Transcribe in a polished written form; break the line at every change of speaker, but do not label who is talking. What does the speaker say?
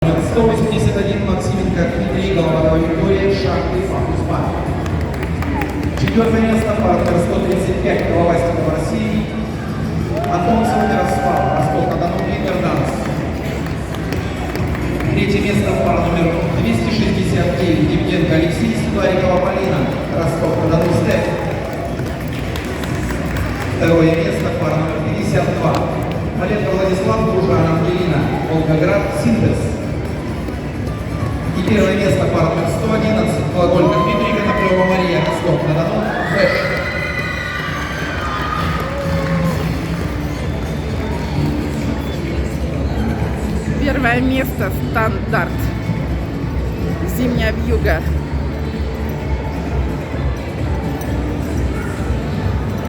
181 Максименко, Дмитрий, Головатова Виктория, Шахты, Факус Парк. Четвертое место, партнер 135, Головастикова России, Антонцев Ярослав, Ростов-на-Дону, Интерданс. Третье место, пара номер 269, Демиденко Алексей, Сидорикова Полина, Ростов-на-Дону, Степ. Второе место, пара номер 52, Маленко Владислав, Дружан Ангелина, Волгоград, Синтез. И первое место, пара номер 111, Глаголька Дмитрий, Коноплева Мария, Ростов-на-Дону, Фэш.
Первое место стандарт. Зимняя вьюга.